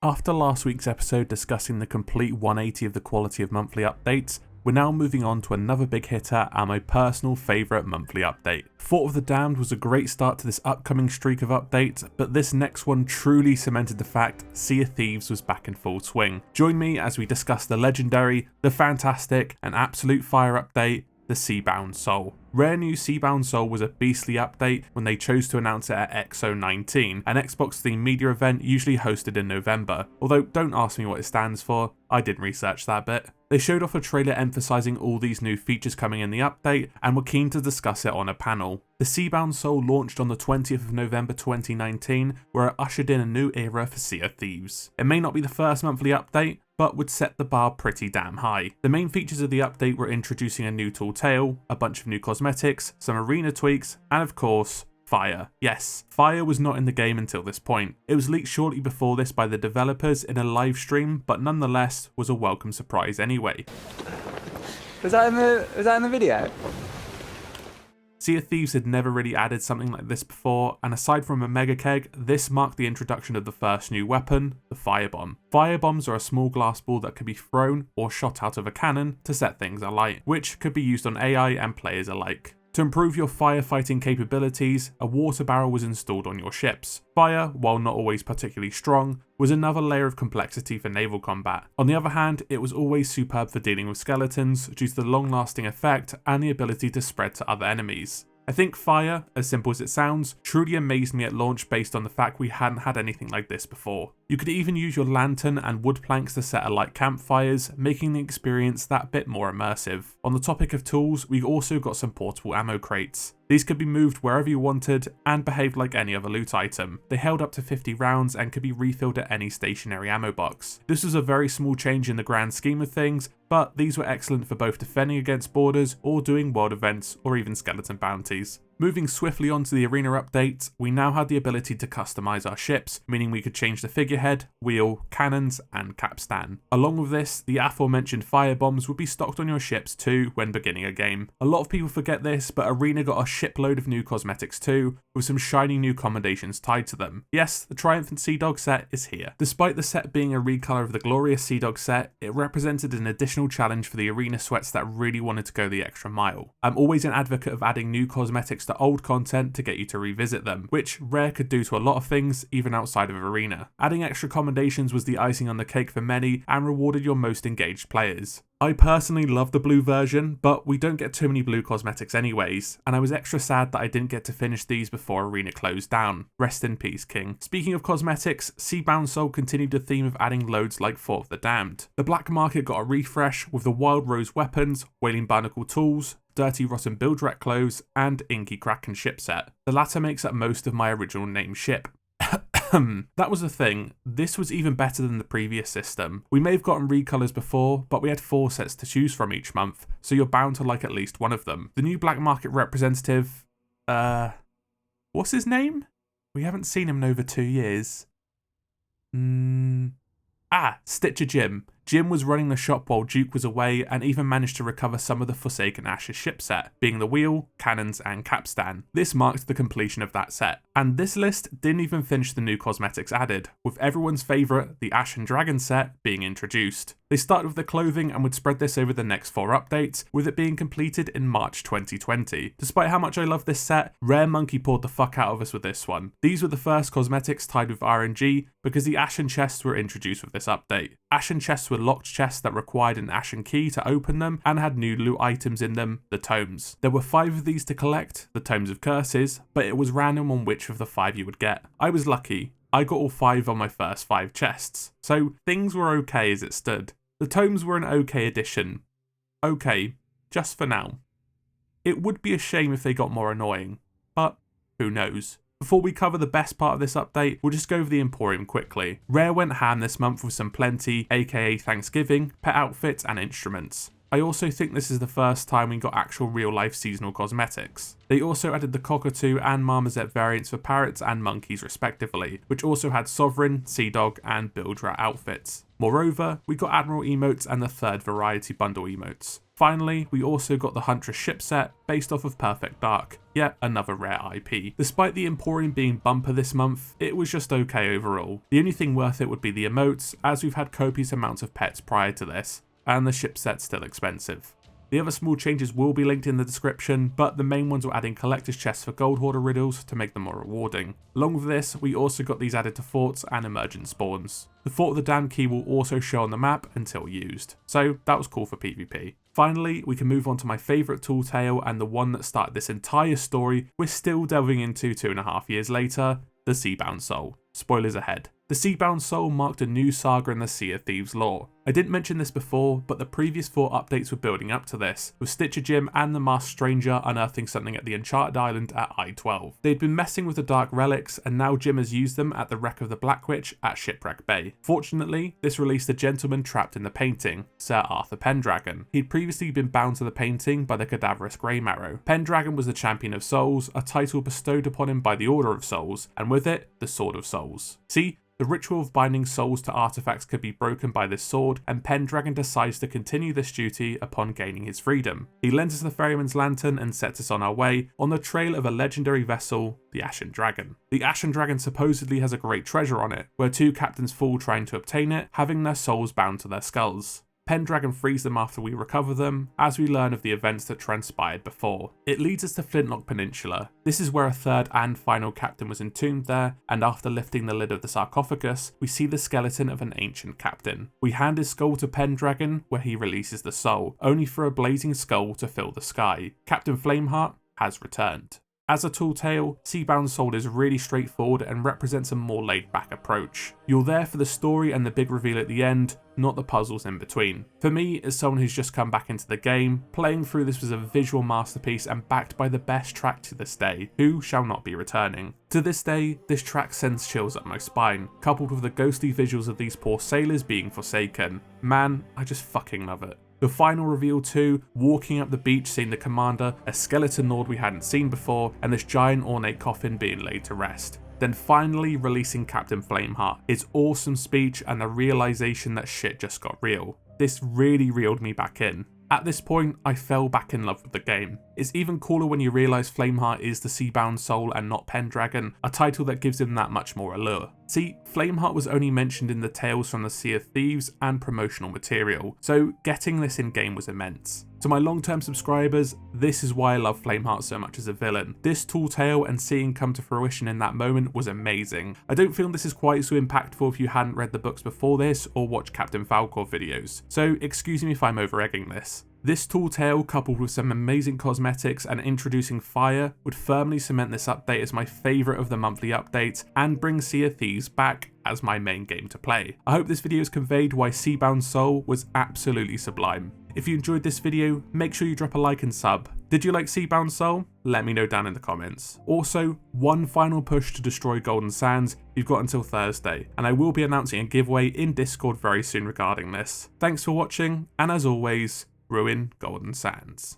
After last week's episode discussing the complete 180 of the quality of monthly updates, we're now moving on to another big hitter and my personal favourite monthly update. Fort of the Damned was a great start to this upcoming streak of updates, but this next one truly cemented the fact Sea of Thieves was back in full swing. Join me as we discuss the legendary, the fantastic, and absolute fire update, the Seabound Soul. Rare New Seabound Soul was a beastly update when they chose to announce it at XO19, an Xbox themed media event usually hosted in November, although don't ask me what it stands for, I didn't research that bit. They showed off a trailer emphasising all these new features coming in the update and were keen to discuss it on a panel. The Seabound Soul launched on the 20th of November 2019, where it ushered in a new era for Sea of Thieves. It may not be the first monthly update, but would set the bar pretty damn high. The main features of the update were introducing a new tall tale, a bunch of new cosmetics, some arena tweaks, and of course, fire. Yes, fire was not in the game until this point. It was leaked shortly before this by the developers in a live stream, but nonetheless was a welcome surprise anyway. Was that in the video? Sea of Thieves had never really added something like this before, and aside from a mega keg, this marked the introduction of the first new weapon, the firebomb. Firebombs are a small glass ball that can be thrown or shot out of a cannon to set things alight, which could be used on AI and players alike. To improve your firefighting capabilities, a water barrel was installed on your ships. Fire, while not always particularly strong, was another layer of complexity for naval combat. On the other hand, it was always superb for dealing with skeletons due to the long-lasting effect and the ability to spread to other enemies. I think fire, as simple as it sounds, truly amazed me at launch based on the fact we hadn't had anything like this before. You could even use your lantern and wood planks to set alight campfires, making the experience that bit more immersive. On the topic of tools, we've also got some portable ammo crates. These could be moved wherever you wanted and behaved like any other loot item. They held up to 50 rounds and could be refilled at any stationary ammo box. This was a very small change in the grand scheme of things, but these were excellent for both defending against borders or doing world events or even skeleton bounties. Moving swiftly on to the arena updates, we now had the ability to customize our ships, meaning we could change the figurehead, wheel, cannons, and capstan. Along with this, the aforementioned firebombs would be stocked on your ships too when beginning a game. A lot of people forget this, but Arena got a shipload of new cosmetics too, with some shiny new commendations tied to them. Yes, the Triumphant Sea Dog set is here. Despite the set being a recolor of the glorious Sea Dog set, it represented an additional challenge for the arena sweats that really wanted to go the extra mile. I'm always an advocate of adding new cosmetics to old content to get you to revisit them, which Rare could do to a lot of things even outside of Arena. Adding extra commendations was the icing on the cake for many and rewarded your most engaged players. I personally love the blue version, but we don't get too many blue cosmetics anyways, and I was extra sad that I didn't get to finish these before Arena closed down. Rest in peace, King. Speaking of cosmetics, Seabound Soul continued the theme of adding loads like Fort of the Damned. The black market got a refresh with the Wild Rose weapons, Wailing Barnacle tools, Dirty Rotten Bildrak clothes, and Inky Kraken ship set. The latter makes up most of my original name ship. That was the thing, this was even better than the previous system. We may have gotten recolors before, but we had 4 sets to choose from each month, so you're bound to like at least one of them. The new black market representative, what's his name? We haven't seen him in over 2 years. Stitcher Jim. Jim was running the shop while Duke was away and even managed to recover some of the Forsaken Ashes ship set, being the wheel, cannons and capstan. This marked the completion of that set. And this list didn't even finish the new cosmetics added, with everyone's favourite, the Ashen Dragon set, being introduced. They started with the clothing and would spread this over the next 4 updates, with it being completed in March 2020. Despite how much I love this set, Rare Monkey poured the fuck out of us with this one. These were the first cosmetics tied with RNG because the Ashen chests were introduced with this update. Ashen chests were locked chests that required an Ashen key to open them and had new loot items in them, the tomes. There were 5 of these to collect, the Tomes of Curses, but it was random on which of the 5 you would get. I was lucky. I got all 5 on my first 5 chests, so things were okay as it stood. The tomes were an okay addition. Okay, just for now. It would be a shame if they got more annoying, but who knows. Before we cover the best part of this update, we'll just go over the Emporium quickly. Rare went ham this month with some plenty, aka Thanksgiving, pet outfits and instruments. I also think this is the first time we got actual real-life seasonal cosmetics. They also added the Cockatoo and Marmoset variants for parrots and monkeys respectively, which also had Sovereign, Sea Dog and Bildrat outfits. Moreover, we got Admiral emotes and the 3rd Variety Bundle emotes. Finally, we also got the Huntress ship set based off of Perfect Dark, yet another rare IP. Despite the Emporium being bumper this month, it was just okay overall. The only thing worth it would be the emotes, as we've had copious amounts of pets prior to this, and the ship set's still expensive. The other small changes will be linked in the description, but the main ones were adding collector's chests for gold hoarder riddles to make them more rewarding. Along with this, we also got these added to forts and emergent spawns. The Fort of the Damned Key will also show on the map until used, so that was cool for PvP. Finally, we can move on to my favourite tall tale and the one that started this entire story we're still delving into 2.5 years later, the Seabound Soul. Spoilers ahead. The Seabound Soul marked a new saga in the Sea of Thieves lore. I didn't mention this before, but the previous 4 updates were building up to this, with Stitcher Jim and the Masked Stranger unearthing something at the Enchanted Island at I-12. They'd been messing with the dark relics, and now Jim has used them at the wreck of the Black Witch at Shipwreck Bay. Fortunately, this released a gentleman trapped in the painting, Sir Arthur Pendragon. He'd previously been bound to the painting by the cadaverous Grey Marrow. Pendragon was the Champion of Souls, a title bestowed upon him by the Order of Souls, and with it, the Sword of Souls. See, the ritual of binding souls to artifacts could be broken by this sword, and Pendragon decides to continue this duty upon gaining his freedom. He lends us the ferryman's lantern and sets us on our way on the trail of a legendary vessel, the Ashen Dragon. The Ashen Dragon supposedly has a great treasure on it, where 2 captains fall trying to obtain it, having their souls bound to their skulls. Pendragon frees them after we recover them, as we learn of the events that transpired before. It leads us to Flintlock Peninsula. This is where a 3rd and final captain was entombed there, and after lifting the lid of the sarcophagus, we see the skeleton of an ancient captain. We hand his skull to Pendragon, where he releases the soul, only for a blazing skull to fill the sky. Captain Flameheart has returned. As a tall tale, Seabound Soul is really straightforward and represents a more laid-back approach. You're there for the story and the big reveal at the end, not the puzzles in between. For me, as someone who's just come back into the game, playing through this was a visual masterpiece and backed by the best track to this day, Who Shall Not Be Returning. To this day, this track sends chills up my spine, coupled with the ghostly visuals of these poor sailors being forsaken. Man, I just fucking love it. The final reveal too, walking up the beach seeing the commander, a skeleton lord we hadn't seen before, and this giant ornate coffin being laid to rest. Then finally releasing Captain Flameheart, his awesome speech and the realization that shit just got real. This really reeled me back in. At this point, I fell back in love with the game. It's even cooler when you realise Flameheart is the Seabound Soul and not Pendragon, a title that gives him that much more allure. See, Flameheart was only mentioned in the Tales from the Sea of Thieves and promotional material, so getting this in-game was immense. To my long-term subscribers, this is why I love Flameheart so much as a villain. This tall tale and seeing come to fruition in that moment was amazing. I don't feel this is quite so impactful if you hadn't read the books before this or watched Captain Falcor videos, so excuse me if I'm over-egging this. This tall tale, coupled with some amazing cosmetics and introducing fire, would firmly cement this update as my favourite of the monthly updates and bring Sea of Thieves back as my main game to play. I hope this video has conveyed why Seabound Soul was absolutely sublime. If you enjoyed this video, make sure you drop a like and sub. Did you like Seabound Soul? Let me know down in the comments. Also, one final push to destroy Golden Sands. You've got until Thursday, and I will be announcing a giveaway in Discord very soon regarding this. Thanks for watching, and as always, ruin Golden Sands.